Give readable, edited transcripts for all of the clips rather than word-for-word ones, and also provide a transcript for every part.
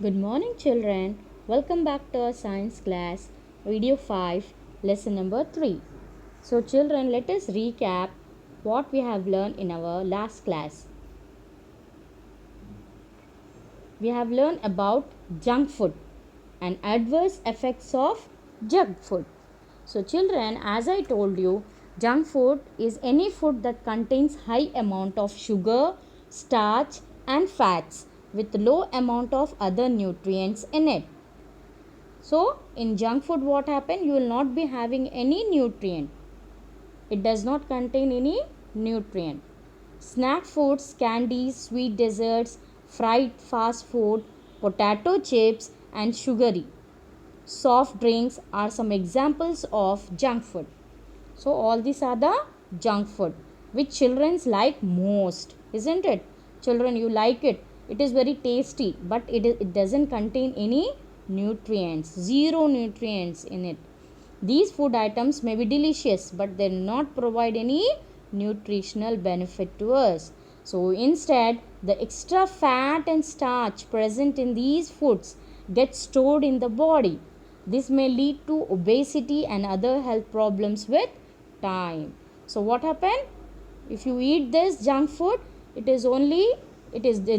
Good morning, children. Welcome back to our science class, video 5, lesson number 3. So, children, let us recap what we have learned in our last class. We have learned about junk food and adverse effects of junk food. So, children, as I told you, junk food is any food that contains high amount of sugar, starch, and fats with low amount of other nutrients in it. So, in junk food, what happen? You will not be having any nutrient. It does not contain any nutrient. Snack foods, candies, sweet desserts, fried fast food, potato chips, and sugary soft drinks are some examples of junk food. So, all these are the junk food which children like most, isn't it? Children, you like it. It is very tasty, but it doesn't contain any nutrients, zero nutrients in it. These food items may be delicious, but they not provide any nutritional benefit to us. So instead, the extra fat and starch present in these foods get stored in the body. This may lead to obesity and other health problems with time. So what happened? If you eat this junk food, it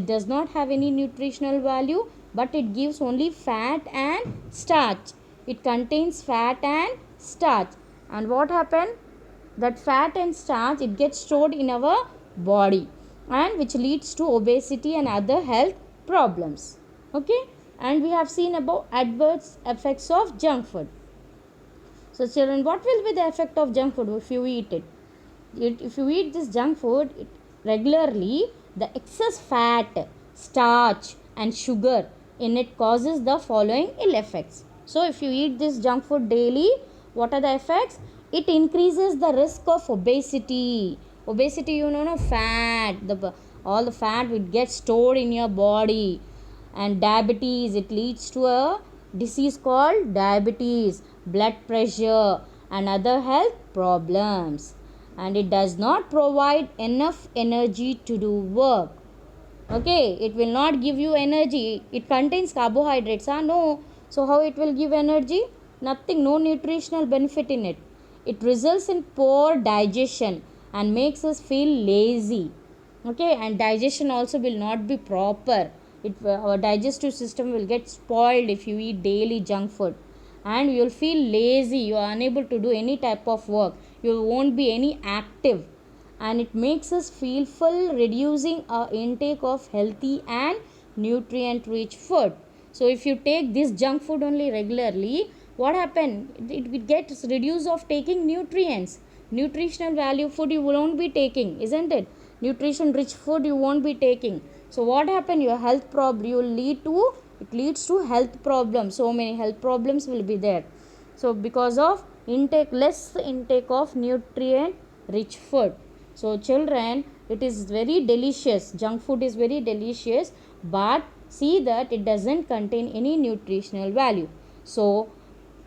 does not have any nutritional value, but it gives only fat and starch. It contains fat and starch. And what happened? That fat and starch, it gets stored in our body, and which leads to obesity and other health problems. Okay, and we have seen about adverse effects of junk food. So children, what will be the effect of junk food if you eat it? If you eat this junk food regularly, the excess fat, starch, and sugar in it causes the following ill effects. So, if you eat this junk food daily, what are the effects? It increases the risk of obesity. Obesity, you know, fat. All the fat will get stored in your body. And diabetes, it leads to a disease called diabetes, blood pressure, and other health problems. And it does not provide enough energy to do work. Okay, it will not give you energy. It contains carbohydrates. No. So how it will give energy? Nothing. No nutritional benefit in it. It results in poor digestion and makes us feel lazy. Okay, and digestion also will not be proper. Our digestive system will get spoiled if you eat daily junk food, and you will feel lazy. You are unable to do any type of work. You won't be any active, and it makes us feel full, reducing our intake of healthy and nutrient rich food. So if you take this junk food only regularly, what happen? It gets reduced of taking nutrients. Nutritional value food you won't be taking, isn't it? Nutrition rich food you won't be taking. So what happen? Your health problem, you will it leads to health problems. So many health problems will be there. So because of less intake of nutrient rich food. So children, it is very delicious. Junk food is very delicious, but see that it doesn't contain any nutritional value. So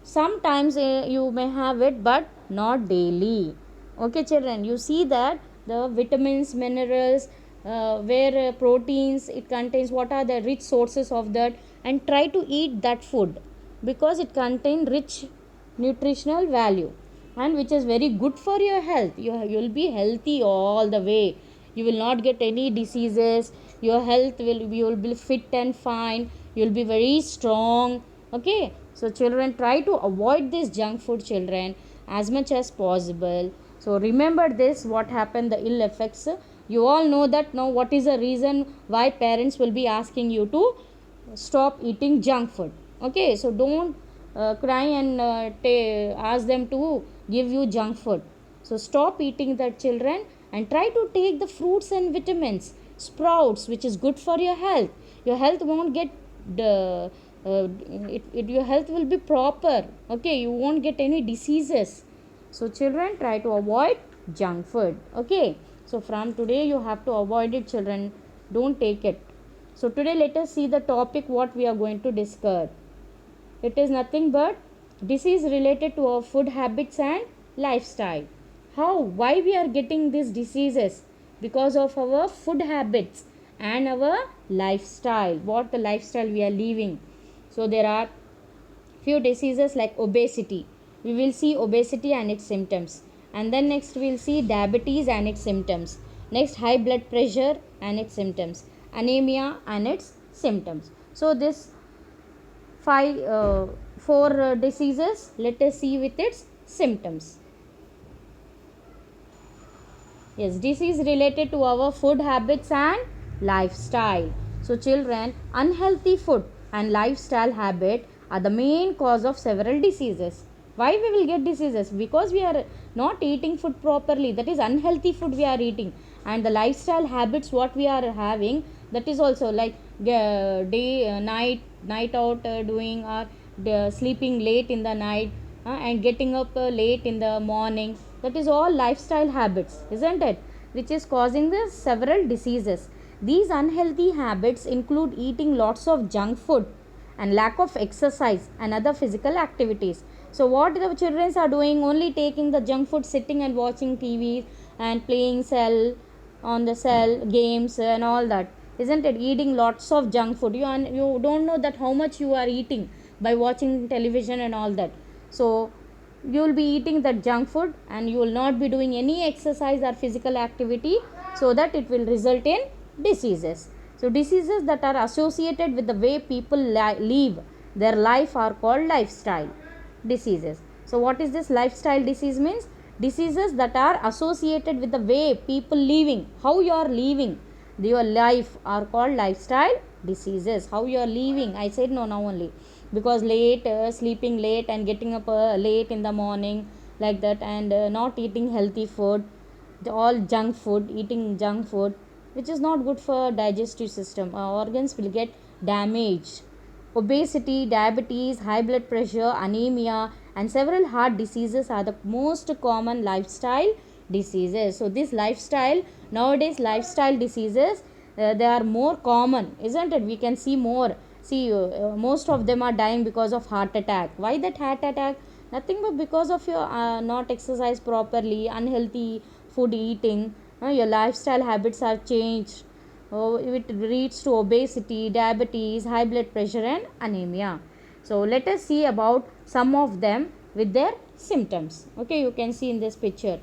sometimes you may have it, but not daily. Okay children, you see that the vitamins, minerals, where proteins it contains, what are the rich sources of that, and try to eat that food because it contains rich nutritional value and which is very good for your health. You will be healthy all the way. You will not get any diseases. Your health you will be fit and fine. You will be very strong. Okay, so children, try to avoid this junk food, children, as much as possible. So remember this, what happened, the ill effects. You all know that now. What is the reason why parents will be asking you to stop eating junk food? Okay, so don't cry and ask them to give you junk food. So stop eating that, children, and try to take the fruits and vitamins, sprouts, which is good for your health. Your health won't get the your health will be proper. Okay, you won't get any diseases. So children, try to avoid junk food. Okay, so from today you have to avoid it, children. Don't take it. So today let us see the topic what we are going to discuss. It is nothing but disease related to our food habits and lifestyle. Why we are getting these diseases? Because of our food habits and our lifestyle, what the lifestyle we are living. So there are few diseases like obesity. We will see obesity and its symptoms, and then next we will see diabetes and its symptoms, next high blood pressure and its symptoms, anemia and its symptoms. So this four diseases, let us see with its symptoms. Yes, disease related to our food habits and lifestyle. So children, unhealthy food and lifestyle habit are the main cause of several diseases. Why we will get diseases? Because we are not eating food properly. That is unhealthy food we are eating. And the lifestyle habits what we are having, that is also like night out doing, or sleeping late in the night, and getting up late in the morning. That is all lifestyle habits, isn't it? Which is causing the several diseases. These unhealthy habits include eating lots of junk food and lack of exercise and other physical activities. So what the children are doing? Only taking the junk food, sitting and watching TV and playing cell games and all that, isn't it? Eating lots of junk food. You don't know that how much you are eating by watching television and all that. So you will be eating that junk food and you will not be doing any exercise or physical activity, so that it will result in diseases. So diseases that are associated with the way people live their life are called lifestyle diseases. So what is this lifestyle disease means? Diseases that are associated with the way people living, how you are living your life, are called lifestyle diseases. How you are living, I said no now only, because sleeping late and getting up late in the morning, like that, and not eating healthy food, all junk food, eating junk food, which is not good for digestive system. Our organs will get damaged. Obesity, diabetes, high blood pressure, anemia, and several heart diseases are the most common lifestyle diseases. So this lifestyle, nowadays lifestyle diseases, they are more common, isn't it? We can see more. See, most of them are dying because of heart attack. Why that heart attack? Nothing but because of your not exercise properly, unhealthy food eating, your lifestyle habits have changed. It leads to obesity, diabetes, high blood pressure and anemia. So let us see about some of them with their symptoms. Okay, you can see in this picture.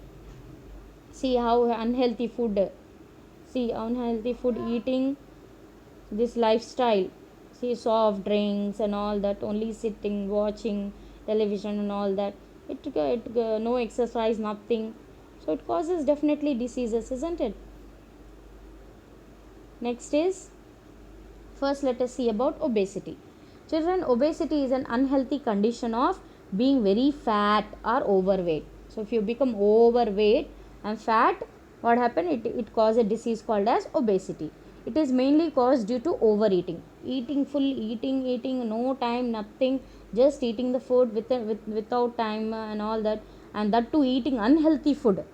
See how unhealthy food eating, this lifestyle. See, soft drinks and all that, only sitting watching television and all that, no exercise, nothing. So it causes definitely diseases, isn't it? Next is, first let us see about obesity. Children, obesity is an unhealthy condition of being very fat or overweight. So if you become overweight and fat, what happened? It causes a disease called as obesity. It is mainly caused due to overeating. Eating, no time, nothing, just eating the food without time and all that, and that too eating unhealthy food.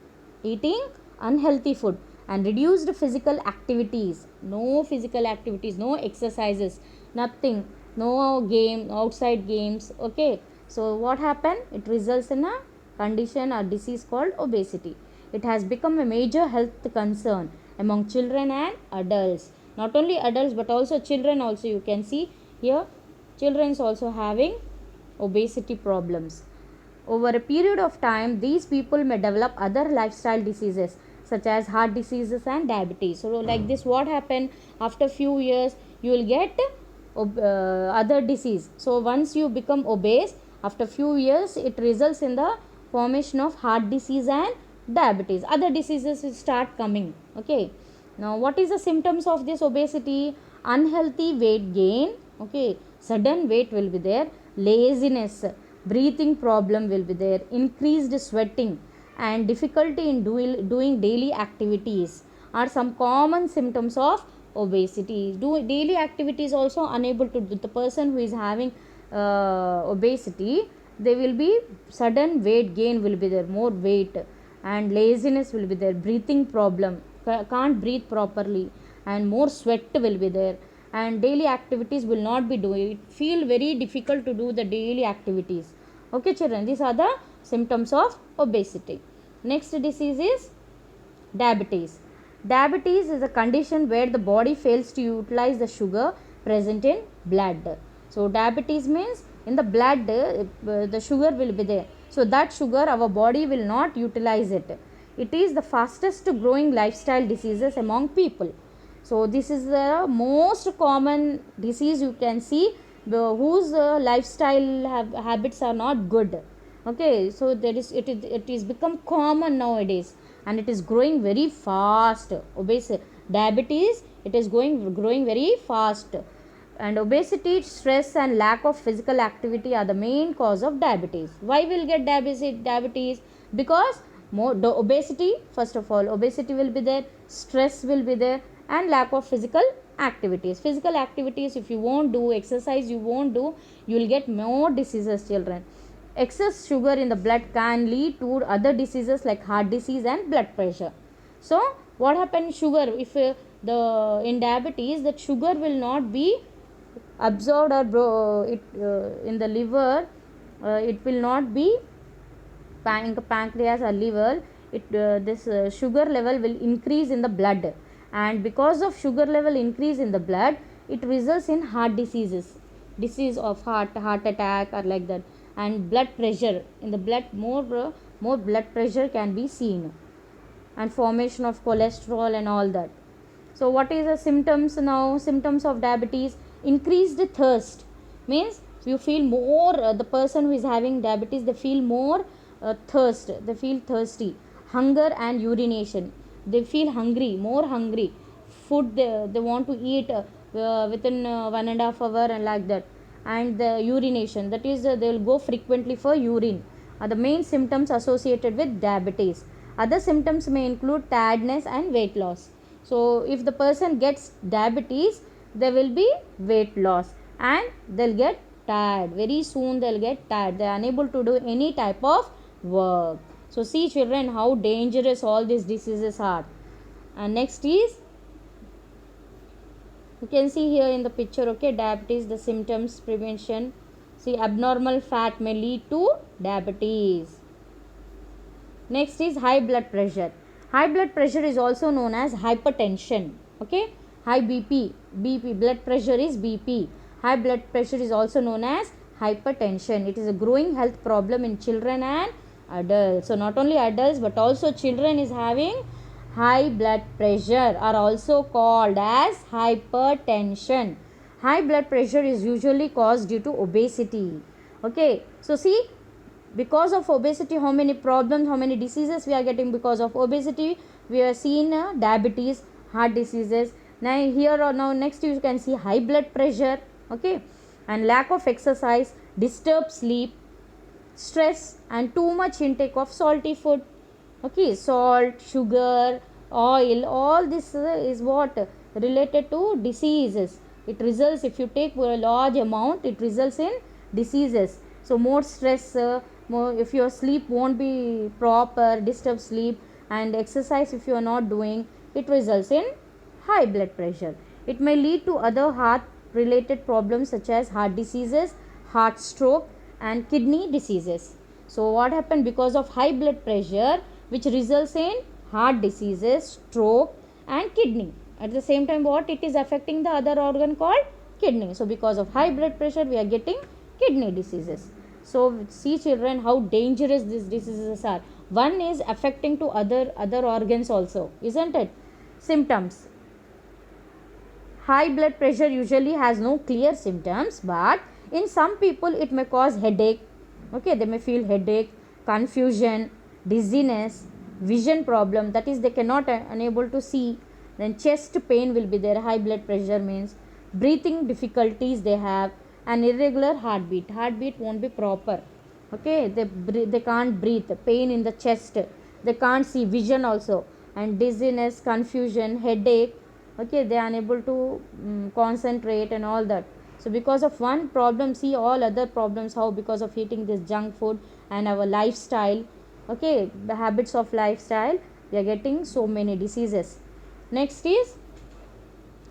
And reduced physical activities, no exercises, nothing, no outside games. Okay, so what happened? It results in a condition or disease called obesity. It has become a major health concern among children and adults. Not only adults but also children also. You can see here, children is also having obesity problems. Over a period of time, these people may develop other lifestyle diseases such as heart diseases and diabetes. So like this, what happened? After few years, you will get other disease. So once you become obese, after few years, it results in the formation of heart disease and diabetes. Other diseases will start coming. Okay. Now, what is the symptoms of this obesity? Unhealthy weight gain. Okay. Sudden weight will be there. Laziness, breathing problem will be there. Increased sweating and difficulty in doing daily activities are some common symptoms of obesity. Daily activities also unable to do. The person who is having obesity, they will be sudden weight gain will be there, more weight, and laziness will be there, breathing problem, can't breathe properly, and more sweat will be there, and daily activities will not be doing. It feel very difficult to do the daily activities. Okay children, these are the symptoms of obesity. Next disease is diabetes. Diabetes is a condition where the body fails to utilize the sugar present in blood. So diabetes means in the blood the sugar will be there. So that sugar our body will not utilize it. It is the fastest growing lifestyle diseases among people. So this is the most common disease you can see whose lifestyle habits are not good. Okay, so it is become common nowadays, and it is growing very fast. Obesity, diabetes, it is growing very fast, and obesity, stress, and lack of physical activity are the main cause of diabetes. Why will get diabetes? Because more the obesity, first of all obesity will be there, stress will be there, and lack of physical activities. Physical activities, if you won't do exercise, you won't do, you will get more diseases, children. Excess sugar in the blood can lead to other diseases like heart disease and blood pressure. So what happens, sugar, if the in diabetes, that sugar will not be absorbed or in the liver, it will not be pancreas or liver. This sugar level will increase in the blood, and because of sugar level increase in the blood, it results in heart disease of heart attack or like that. And blood pressure in the blood, more blood pressure can be seen, and formation of cholesterol and all that. So what is the symptoms now? Symptoms of diabetes: increased thirst, means you feel more, the person who is having diabetes, they feel more thirst, they feel thirsty. Hunger and urination, they feel hungry, more hungry. Food they want to eat within 1.5 hours and like that. And the urination, that is they will go frequently for urine, are the main symptoms associated with diabetes. Other symptoms may include tiredness and weight loss. So if the person gets diabetes, there will be weight loss, and they'll get tired very soon, they'll get tired, they are unable to do any type of work. So see, children, how dangerous all these diseases are. And next is, you can see here in the picture, okay, diabetes, the symptoms, prevention. See, abnormal fat may lead to diabetes. Next is high blood pressure. High blood pressure is also known as hypertension. Okay, high BP, blood pressure is BP. High blood pressure is also known as hypertension. It is a growing health problem in children and adults. So not only adults but also children is having high blood pressure, are also called as hypertension. High blood pressure is usually caused due to obesity. Okay, so see, because of obesity, how many problems, how many diseases we are getting because of obesity? We are seeing diabetes, heart diseases. Now here or now next you can see high blood pressure, okay, and lack of exercise, disturbed sleep, stress, and too much intake of salty food. Okay, salt, sugar, oil, all this is what related to diseases. It results, if you take a large amount, it results in diseases. So more stress, more, if your sleep won't be proper, disturbed sleep, and exercise if you are not doing, it results in high blood pressure. It may lead to other heart related problems such as heart diseases, heart stroke, and kidney diseases. So what happened, because of high blood pressure, which results in heart diseases, stroke, and kidney. At the same time, what it is affecting the other organ called kidney. So because of high blood pressure, we are getting kidney diseases. So see, children, how dangerous these diseases are. One is affecting to other organs also, isn't it? Symptoms: high blood pressure usually has no clear symptoms, but in some people it may cause headache. Okay, they may feel headache, confusion, dizziness, vision problem, that is they cannot unable to see. Then chest pain will be there. High blood pressure means breathing difficulties they have, and irregular heartbeat won't be proper. Okay, they can't breathe, pain in the chest, they can't see, vision also, and dizziness, confusion, headache. Okay, they are unable to concentrate and all that. So because of one problem, see all other problems how, because of eating this junk food and our lifestyle. Okay, the habits of lifestyle, we are getting so many diseases. Next is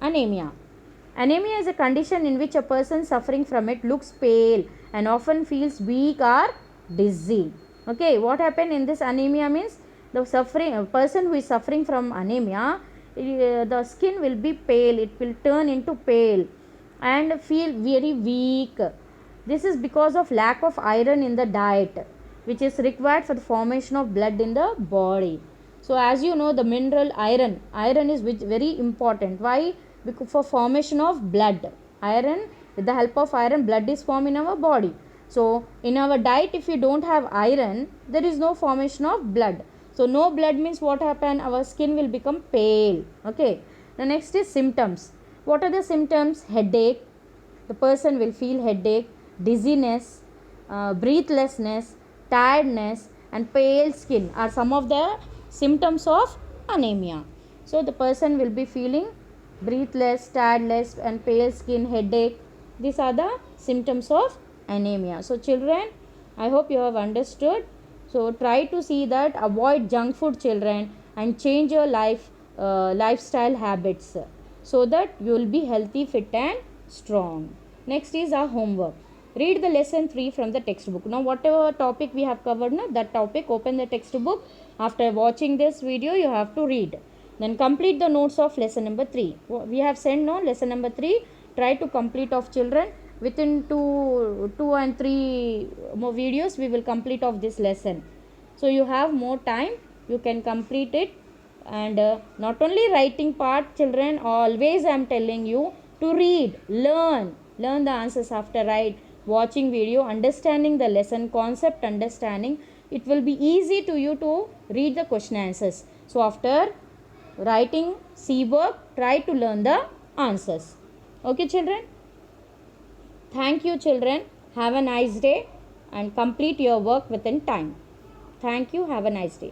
anemia. Anemia is a condition in which a person suffering from it looks pale and often feels weak or dizzy. Okay, what happened in this anemia means, the person who is suffering from anemia, the skin will be pale, it will turn into pale and feel very weak. This is because of lack of iron in the diet, which is required for the formation of blood in the body. So as you know, the mineral iron is very important. Why? Because for formation of blood, iron, with the help of iron, blood is formed in our body. So in our diet, if we don't have iron, there is no formation of blood. So no blood means what happen? Our skin will become pale. Okay. The next is symptoms. What are the symptoms? Headache. The person will feel headache, dizziness, breathlessness, tiredness, and pale skin are some of the symptoms of anemia. So the person will be feeling breathless, tiredness, and pale skin, headache. These are the symptoms of anemia. So children, I hope you have understood. So try to see that, avoid junk food, children, and change your lifestyle habits so that you will be healthy, fit and strong. Next is our homework. Read the lesson 3 from the textbook. Now whatever topic we have covered, that topic, open the textbook. After watching this video, you have to read. Then complete the notes of lesson number 3. We have sent now lesson number 3. Try to complete of children. Within two and 3 more videos, we will complete of this lesson. So you have more time. You can complete it. And not only writing part, children, always I am telling you to read, learn the answers after watching video, understanding the lesson concept, understanding. It will be easy to you to read the question answers. So after writing C work, try to learn the answers. Okay children? Thank you children. Have a nice day and complete your work within time. Thank you. Have a nice day.